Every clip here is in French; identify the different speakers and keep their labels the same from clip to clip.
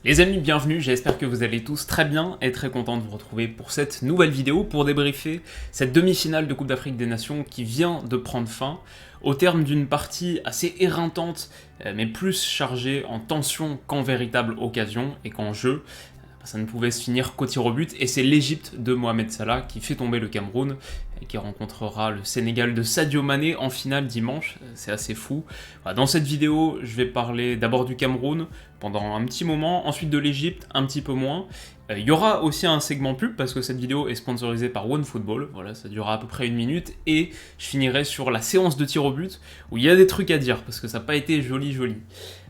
Speaker 1: Les amis, bienvenue, j'espère que vous allez tous très bien et très content de vous retrouver pour cette nouvelle vidéo pour débriefer cette demi-finale de Coupe d'Afrique des Nations qui vient de prendre fin au terme d'une partie assez éreintante mais plus chargée en tension qu'en véritable occasion et qu'en jeu. Ça ne pouvait se finir qu'au tir au but et c'est l'Égypte de Mohamed Salah qui fait tomber le Cameroun et qui rencontrera le Sénégal de Sadio Mané en finale dimanche. C'est assez fou. Dans cette vidéo, je vais parler d'abord du Cameroun pendant un petit moment, ensuite de l'Égypte un petit peu moins. Il y aura aussi un segment pub parce que cette vidéo est sponsorisée par OneFootball, voilà, ça durera à peu près 1 minute et je finirai sur la séance de tir au but où il y a des trucs à dire parce que ça n'a pas été joli.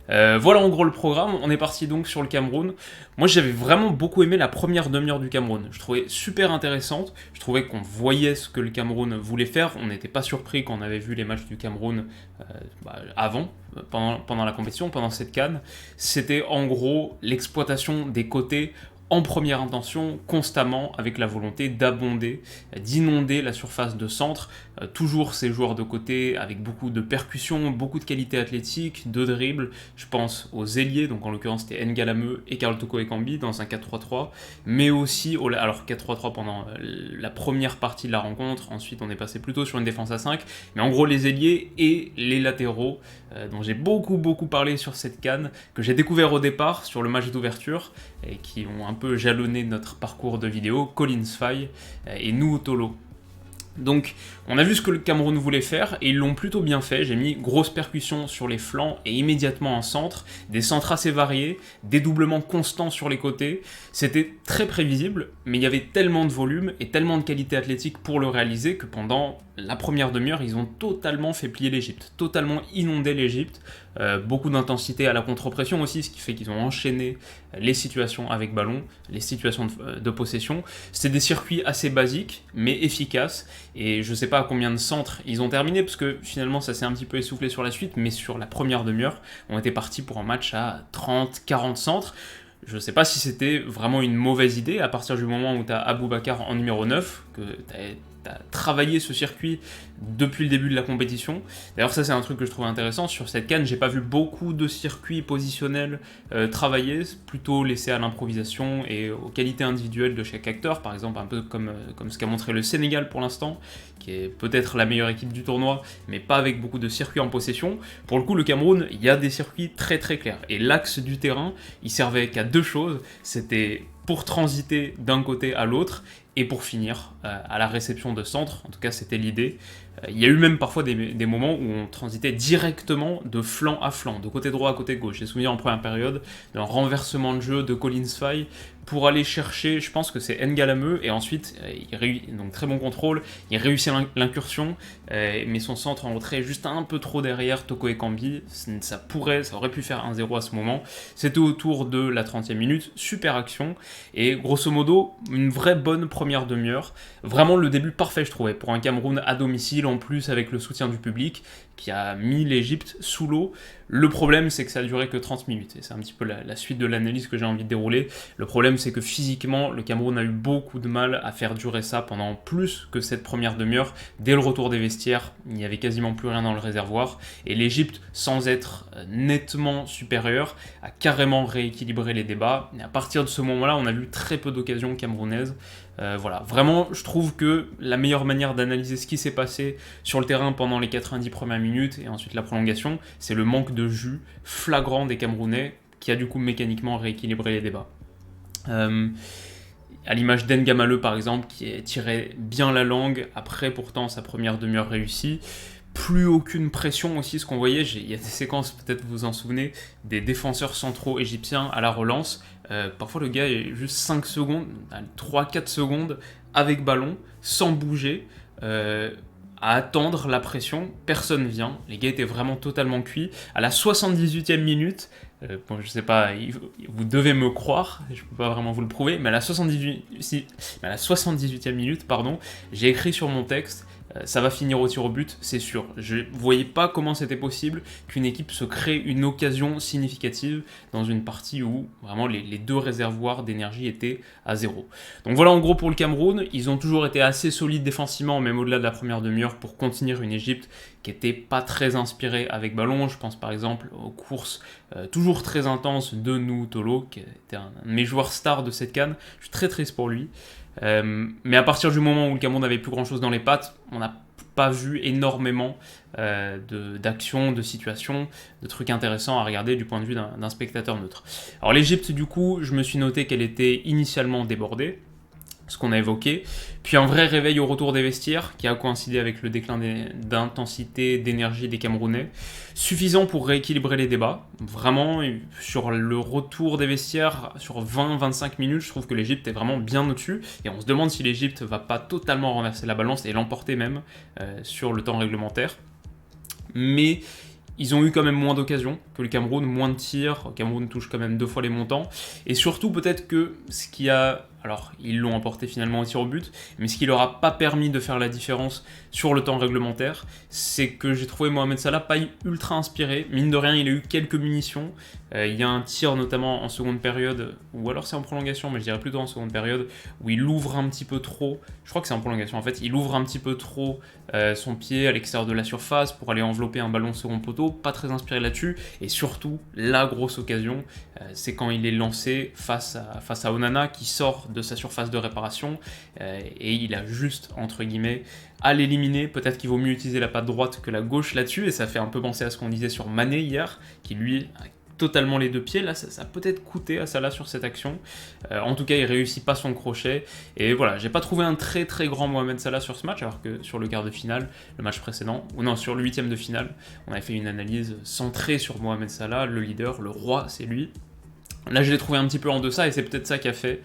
Speaker 1: Voilà en gros le programme, on est parti donc sur le Cameroun. Moi j'avais vraiment beaucoup aimé la première demi-heure du Cameroun, je trouvais super intéressante, je trouvais qu'on voyait ce que le Cameroun voulait faire, on n'était pas surpris quand on avait vu les matchs du Cameroun avant, pendant la compétition, pendant cette CAN. C'était en gros l'exploitation des côtés en première intention, constamment, avec la volonté d'abonder, d'inonder la surface de centre. Toujours ces joueurs de côté avec beaucoup de percussion, beaucoup de qualité athlétique, de dribble. Je pense aux ailiers, donc en l'occurrence c'était Ngalameu et Karl Toko Ekambi dans un 4-3-3, mais aussi, alors 4-3-3 pendant la première partie de la rencontre, ensuite on est passé plutôt sur une défense à 5, mais en gros les ailiers et les latéraux, dont j'ai beaucoup parlé sur cette CAN, que j'ai découvert au départ sur le match d'ouverture, et qui ont un peu jalonné notre parcours de vidéo, Collins Faye et Nuhu Tolo. Donc on a vu ce que le Cameroun voulait faire et ils l'ont plutôt bien fait. J'ai mis grosse percussion sur les flancs et immédiatement en centre, des centres assez variés, des doublements constants sur les côtés. C'était très prévisible, mais il y avait tellement de volume et tellement de qualité athlétique pour le réaliser que pendant la première demi-heure, ils ont totalement fait plier l'Égypte, totalement inondé l'Égypte. Beaucoup d'intensité à la contre-pression aussi, ce qui fait qu'ils ont enchaîné les situations avec ballon, les situations de possession. C'était des circuits assez basiques, mais efficaces. Et je ne sais pas à combien de centres ils ont terminé, parce que finalement ça s'est un petit peu essoufflé sur la suite, mais sur la première demi-heure, on était parti pour un match à 30-40 centres. Je ne sais pas si c'était vraiment une mauvaise idée, à partir du moment où tu as Aboubacar en numéro 9, que tu as travaillé ce circuit depuis le début de la compétition. D'ailleurs ça c'est un truc que je trouve intéressant, sur cette CAN j'ai pas vu beaucoup de circuits positionnels travaillés, plutôt laissés à l'improvisation et aux qualités individuelles de chaque acteur, par exemple un peu comme ce qu'a montré le Sénégal pour l'instant, qui est peut-être la meilleure équipe du tournoi, mais pas avec beaucoup de circuits en possession. Pour le coup le Cameroun, il y a des circuits très clairs, et l'axe du terrain, il servait qu'à deux choses, c'était pour transiter d'un côté à l'autre, et pour finir à la réception de centre, en tout cas c'était l'idée. Il y a eu même parfois des moments où on transitait directement de flanc à flanc, de côté droit à côté gauche. J'ai souvenir en première période d'un renversement de jeu de Collins Faye pour aller chercher, je pense que c'est Ngalameu, et ensuite, donc très bon contrôle, il réussit l'incursion, mais son centre en retrait est juste un peu trop derrière Toko Ekambi, ça aurait pu faire 1-0 à ce moment. C'était autour de la 30e minute, super action, et grosso modo, une vraie bonne première demi-heure. Vraiment le début parfait je trouvais, pour un Cameroun à domicile, en plus avec le soutien du public, qui a mis l'Égypte sous l'eau. Le problème c'est que ça a duré que 30 minutes, et c'est un petit peu la suite de l'analyse que j'ai envie de dérouler. Le problème c'est que physiquement, le Cameroun a eu beaucoup de mal à faire durer ça pendant plus que cette première demi-heure. Dès le retour des vestiaires, il n'y avait quasiment plus rien dans le réservoir, et l'Égypte, sans être nettement supérieure, a carrément rééquilibré les débats, et à partir de ce moment-là, on a vu très peu d'occasions camerounaises. Voilà, vraiment, je trouve que la meilleure manière d'analyser ce qui s'est passé sur le terrain pendant les 90 premières minutes et ensuite la prolongation, c'est le manque de jus flagrant des Camerounais qui a du coup mécaniquement rééquilibré les débats. À l'image d'Ngamaleu par exemple, qui est tiré bien la langue après pourtant sa première demi-heure réussie. Plus aucune pression aussi, ce qu'on voyait, il y a des séquences, peut-être vous vous en souvenez, des défenseurs centraux égyptiens à la relance. Parfois le gars est juste 5 secondes, 3-4 secondes avec ballon, sans bouger, à attendre la pression, personne vient, les gars étaient vraiment totalement cuits. À la 78e minute, bon, je sais pas, vous devez me croire, je peux pas vraiment vous le prouver, mais à la 78e minute, pardon, j'ai écrit sur mon texte, ça va finir au tir au but, c'est sûr. Je ne voyais pas comment c'était possible qu'une équipe se crée une occasion significative dans une partie où vraiment les deux réservoirs d'énergie étaient à zéro. Donc voilà en gros pour le Cameroun, ils ont toujours été assez solides défensivement, même au-delà de la première demi-heure, pour contenir une Égypte qui n'était pas très inspirée avec ballon. Je pense par exemple aux courses toujours très intenses de Nou Tolo, qui était un de mes joueurs stars de cette CAN. Je suis très triste pour lui. Mais à partir du moment où le Cameroun n'avait plus grand chose dans les pattes, on n'a pas vu énormément d'actions, de situations, de trucs intéressants à regarder du point de vue d'un spectateur neutre. Alors l'Égypte, du coup, je me suis noté qu'elle était initialement débordée, ce qu'on a évoqué, puis un vrai réveil au retour des vestiaires qui a coïncidé avec le déclin d'intensité, d'énergie des Camerounais, suffisant pour rééquilibrer les débats. Vraiment, sur le retour des vestiaires, sur 20-25 minutes, je trouve que l'Égypte est vraiment bien au-dessus, et on se demande si l'Égypte va pas totalement renverser la balance et l'emporter même sur le temps réglementaire. Mais ils ont eu quand même moins d'occasions que le Cameroun, moins de tirs. Le Cameroun touche quand même 2 fois les montants. Et surtout, peut-être que ce qui a... Alors, ils l'ont emporté finalement au tir au but, mais ce qui leur a pas permis de faire la différence sur le temps réglementaire, c'est que j'ai trouvé Mohamed Salah pas ultra inspiré. Mine de rien, il a eu quelques munitions. Il y a un tir notamment en seconde période, ou alors c'est en prolongation, mais je dirais plutôt en seconde période, où il ouvre un petit peu trop. Je crois que c'est en prolongation en fait. Il ouvre un petit peu trop son pied à l'extérieur de la surface pour aller envelopper un ballon second poteau. Pas très inspiré là-dessus. Et surtout, la grosse occasion, c'est quand il est lancé face à Onana qui sort de sa surface de réparation et il a juste, entre guillemets, à l'éliminer. Peut-être qu'il vaut mieux utiliser la patte droite que la gauche là-dessus, et ça fait un peu penser à ce qu'on disait sur Mané hier, qui lui a totalement les deux pieds. Là, ça a peut-être coûté à Salah sur cette action. En tout cas, il réussit pas son crochet. Et voilà, j'ai pas trouvé un très très grand Mohamed Salah sur ce match, alors que sur le quart de finale, le match précédent, ou non, sur le 8e de finale, on avait fait une analyse centrée sur Mohamed Salah, le leader, le roi, c'est lui. Là, je l'ai trouvé un petit peu en deçà, et c'est peut-être ça qui a fait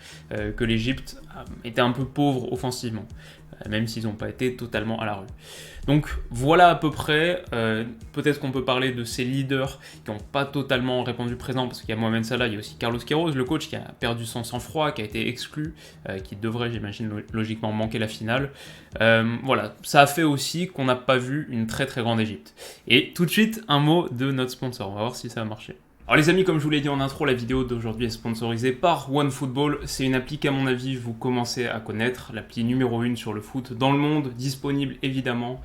Speaker 1: que l'Égypte était un peu pauvre offensivement, même s'ils n'ont pas été totalement à la rue. Donc voilà à peu près, peut-être qu'on peut parler de ces leaders qui n'ont pas totalement répondu présent, parce qu'il y a Mohamed Salah, il y a aussi Carlos Queiroz, le coach qui a perdu son sang-froid, qui a été exclu, qui devrait, j'imagine, logiquement manquer la finale. Voilà, ça a fait aussi qu'on n'a pas vu une très très grande Égypte. Et tout de suite, un mot de notre sponsor, on va voir si ça va marcher. Alors les amis, comme je vous l'ai dit en intro, la vidéo d'aujourd'hui est sponsorisée par OneFootball. C'est une appli qu'à mon avis vous commencez à connaître, l'appli numéro 1 sur le foot dans le monde, disponible évidemment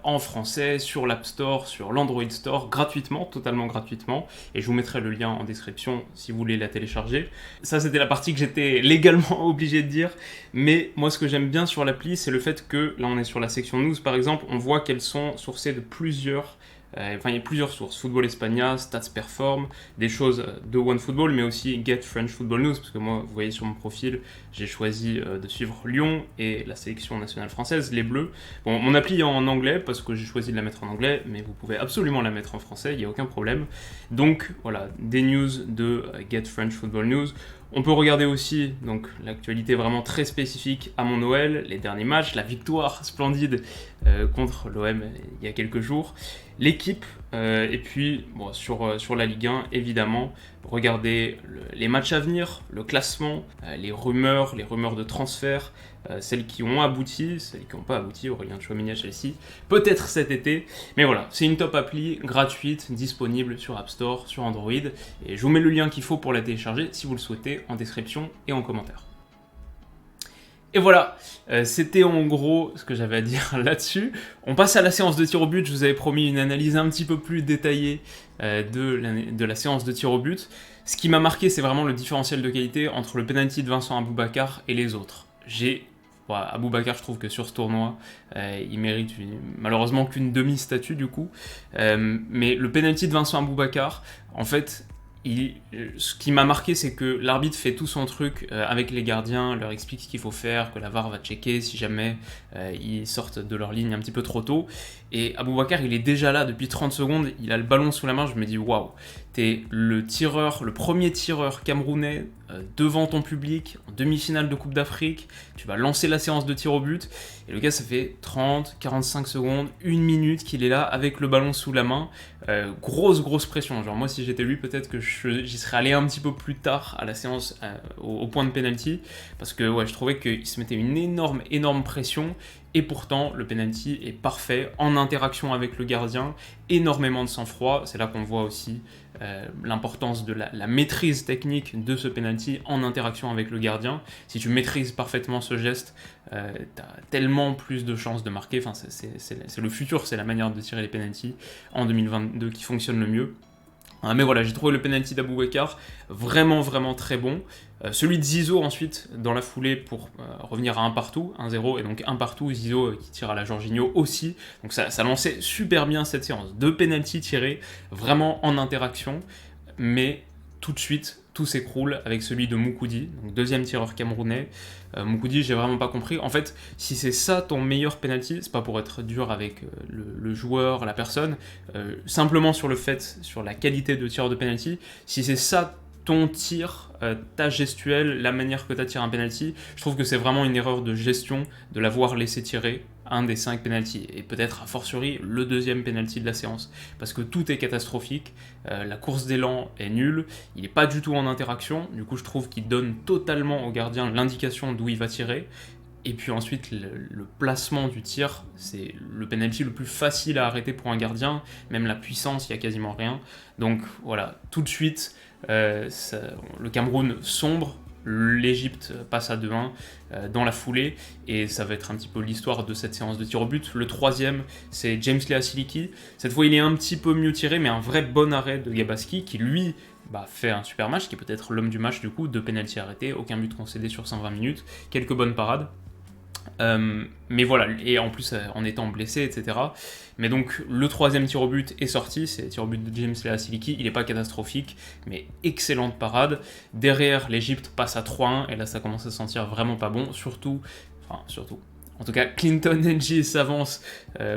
Speaker 1: en français, sur l'App Store, sur l'Android Store, gratuitement, totalement gratuitement. Et je vous mettrai le lien en description si vous voulez la télécharger. Ça c'était la partie que j'étais légalement obligé de dire, mais moi ce que j'aime bien sur l'appli, c'est le fait que, là on est sur la section news par exemple, on voit qu'elles sont sourcées de plusieurs... il y a plusieurs sources, Football Espagna, Stats Perform, des choses de OneFootball, mais aussi Get French Football News, parce que moi, vous voyez sur mon profil, j'ai choisi de suivre Lyon et la sélection nationale française, les Bleus. Bon, mon appli est en anglais, parce que j'ai choisi de la mettre en anglais, mais vous pouvez absolument la mettre en français, il n'y a aucun problème. Donc voilà, des news de Get French Football News. On peut regarder aussi donc l'actualité vraiment très spécifique à mon Noël, les derniers matchs, la victoire splendide contre l'OM il y a quelques jours, l'équipe, et puis bon, sur la Ligue 1, évidemment, regardez les matchs à venir, le classement, les rumeurs de transfert, celles qui ont abouti, celles qui n'ont pas abouti, Aurélien Tchouameni à Chelsea, peut-être cet été, mais voilà, c'est une top appli gratuite, disponible sur App Store, sur Android, et je vous mets le lien qu'il faut pour la télécharger si vous le souhaitez en description et en commentaire. Et voilà, c'était en gros ce que j'avais à dire là-dessus. On passe à la séance de tir au but. Je vous avais promis une analyse un petit peu plus détaillée de la séance de tir au but. Ce qui m'a marqué, c'est vraiment le différentiel de qualité entre le penalty de Vincent Aboubakar et les autres. Aboubakar, je trouve que sur ce tournoi, il mérite malheureusement qu'une demi-statue du coup. Mais le penalty de Vincent Aboubakar, en fait... ce qui m'a marqué, c'est que l'arbitre fait tout son truc avec les gardiens, leur explique ce qu'il faut faire, que la VAR va checker si jamais ils sortent de leur ligne un petit peu trop tôt. Et Aboubakar, il est déjà là depuis 30 secondes, il a le ballon sous la main, je me dis waouh, t'es le premier tireur camerounais devant ton public, en demi-finale de Coupe d'Afrique, tu vas lancer la séance de tir au but, et le gars ça fait 30, 45 secondes, 1 minute qu'il est là avec le ballon sous la main, grosse pression, genre moi si j'étais lui peut-être que j'y serais allé un petit peu plus tard à la séance au point de penalty, parce que ouais, je trouvais qu'il se mettait une énorme pression, et pourtant le penalty est parfait en interaction avec le gardien, énormément de sang-froid, c'est là qu'on voit aussi l'importance de la maîtrise technique de ce penalty en interaction avec le gardien. Si tu maîtrises parfaitement ce geste, tu as tellement plus de chances de marquer, enfin, c'est le futur, c'est la manière de tirer les penalties en 2022 qui fonctionne le mieux. Mais voilà, j'ai trouvé le penalty d'Aboubacar vraiment très bon. Celui de Zizou ensuite dans la foulée pour revenir à un partout, 1-0, et donc un partout, Zizou qui tire à la Jorginho aussi. Donc ça lançait super bien cette séance. 2 penalty tirés vraiment en interaction, mais tout de suite tout s'écroule avec celui de Moukoudi, donc deuxième tireur camerounais. Moukoudi, j'ai vraiment pas compris. En fait, si c'est ça ton meilleur penalty, c'est pas pour être dur avec le joueur, la personne, simplement sur le fait, sur la qualité de tireur de penalty, si c'est ça ton tir, ta gestuelle, la manière que tu as tiré un penalty, je trouve que c'est vraiment une erreur de gestion de l'avoir laissé tirer un des 5 penalties, et peut-être a fortiori le deuxième penalty de la séance, parce que tout est catastrophique, la course d'élan est nulle, il n'est pas du tout en interaction, du coup je trouve qu'il donne totalement au gardien l'indication d'où il va tirer, et puis ensuite le placement du tir, c'est le penalty le plus facile à arrêter pour un gardien, même la puissance, il n'y a quasiment rien, donc voilà, tout de suite, le Cameroun sombre, l'Égypte passe à 2-1 dans la foulée, et ça va être un petit peu l'histoire de cette séance de tir au but. Le troisième, c'est James Lea Siliki. Cette fois, il est un petit peu mieux tiré, mais un vrai bon arrêt de Gabaski, qui lui fait un super match, qui est peut-être l'homme du match du coup, 2 pénaltys arrêtés, aucun but concédé sur 120 minutes, quelques bonnes parades. Mais voilà, et en plus en étant blessé, etc. Mais donc le troisième tir au but est sorti, c'est le tir au but de James Lea Siliki, il n'est pas catastrophique, mais excellente parade. Derrière, l'Égypte passe à 3-1, et là ça commence à se sentir vraiment pas bon, surtout. En tout cas, Clinton N'Jie s'avance,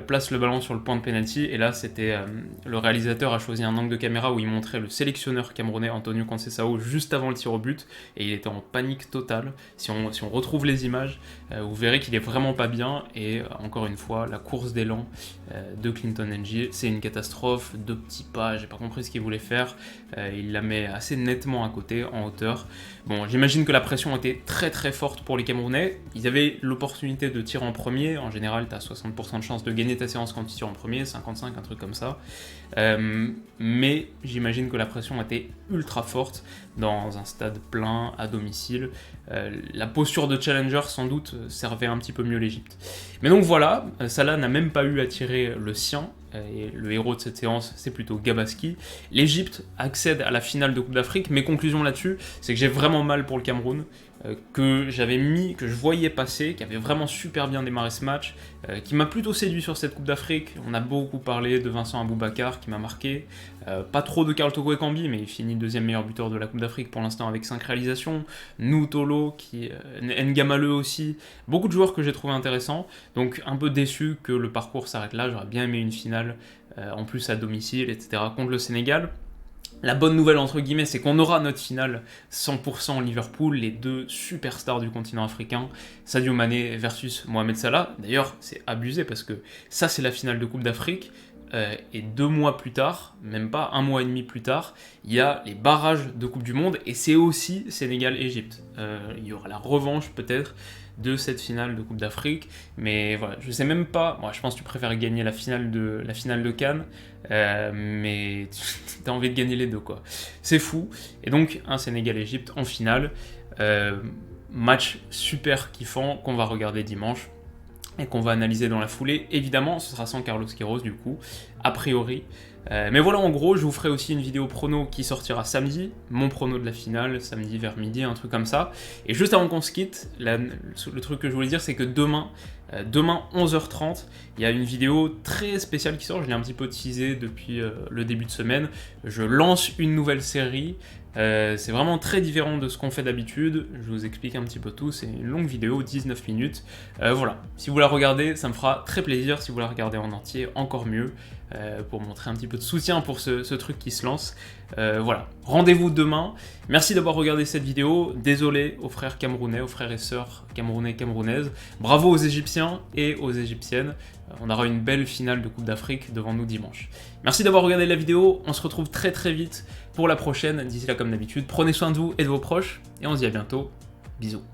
Speaker 1: place le ballon sur le point de penalty, et là c'était le réalisateur a choisi un angle de caméra où il montrait le sélectionneur camerounais Antonio Conceição juste avant le tir au but, et il était en panique totale. Si on retrouve les images, vous verrez qu'il est vraiment pas bien, et encore une fois, la course d'élan de Clinton N'Jie, c'est une catastrophe, 2 petits pas, j'ai pas compris ce qu'il voulait faire, il la met assez nettement à côté, en hauteur. Bon, j'imagine que la pression était très forte pour les Camerounais, ils avaient l'opportunité de tirer en premier, en général tu as 60% de chance de gagner ta séance quand tu tires en premier, 55, un truc comme ça, mais j'imagine que la pression était ultra forte dans un stade plein, à domicile, la posture de challenger sans doute servait un petit peu mieux l'Égypte. Mais donc voilà, Salah n'a même pas eu à tirer le sien, et le héros de cette séance c'est plutôt Gabaski. L'Égypte accède à la finale de Coupe d'Afrique. Mes conclusions là-dessus, c'est que j'ai vraiment mal pour le Cameroun, que je voyais passer, qui avait vraiment super bien démarré ce match, qui m'a plutôt séduit sur cette Coupe d'Afrique. On a beaucoup parlé de Vincent Aboubacar qui m'a marqué, pas trop de Karl Toko Ekambi, mais il finit deuxième meilleur buteur de la Coupe d'Afrique pour l'instant avec 5 réalisations, Noutolo, Ngamaleu aussi, beaucoup de joueurs que j'ai trouvé intéressants, donc un peu déçu que le parcours s'arrête là. J'aurais bien aimé une finale, en plus à domicile, etc., contre le Sénégal. La bonne nouvelle entre guillemets, c'est qu'on aura notre finale 100% Liverpool, les 2 superstars du continent africain, Sadio Mané versus Mohamed Salah. D'ailleurs, c'est abusé parce que ça c'est la finale de Coupe d'Afrique, et 2 mois plus tard, même pas 1 mois et demi plus tard, il y a les barrages de Coupe du Monde, et c'est aussi Sénégal-Égypte. Il y aura la revanche peut-être de cette finale de Coupe d'Afrique, mais voilà, je sais même pas, moi je pense que tu préfères gagner la finale de Cannes, mais t'as envie de gagner les 2 quoi. C'est fou, et donc un Sénégal-Égypte en finale, match super kiffant qu'on va regarder dimanche, et qu'on va analyser dans la foulée. Évidemment, ce sera sans Carlos Queiroz du coup, a priori. Mais voilà, en gros, je vous ferai aussi une vidéo prono qui sortira samedi, mon prono de la finale, samedi vers midi, un truc comme ça. Et juste avant qu'on se quitte, le truc que je voulais dire, c'est que demain 11h30, il y a une vidéo très spéciale qui sort, je l'ai un petit peu teasé depuis le début de semaine. Je lance une nouvelle série, c'est vraiment très différent de ce qu'on fait d'habitude, je vous explique un petit peu tout, c'est une longue vidéo, 19 minutes. Voilà, si vous la regardez, ça me fera très plaisir, si vous la regardez en entier, encore mieux, pour montrer un petit peu de soutien pour ce truc qui se lance. Voilà, rendez-vous demain. Merci d'avoir regardé cette vidéo. Désolé aux frères camerounais, aux frères et sœurs camerounais, camerounaises. Bravo aux Égyptiens et aux Égyptiennes. On aura une belle finale de Coupe d'Afrique devant nous dimanche. Merci d'avoir regardé la vidéo. On se retrouve très vite pour la prochaine. D'ici là, comme d'habitude, prenez soin de vous et de vos proches. Et on se dit à bientôt. Bisous.